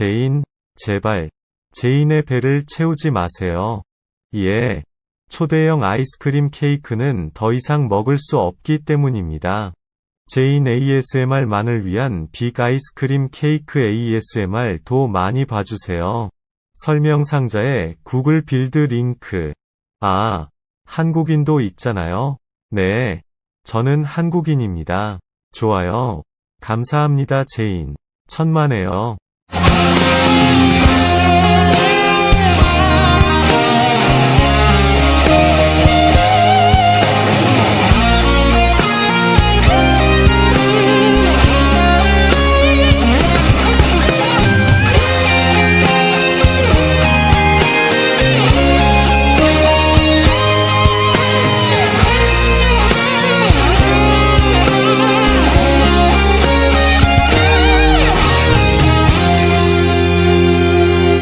제인, 제발, 제인의 배를 채우지 마세요. 예. 초대형 아이스크림 케이크는 더 이상 먹을 수 없기 때문입니다. 제인 ASMR만을 위한 빅 아이스크림 케이크 ASMR도 많이 봐주세요. 설명 상자에 구글 빌드 링크. 아, 한국인도 있잖아요. 네. 저는 한국인입니다. 좋아요. 감사합니다 제인. 천만에요.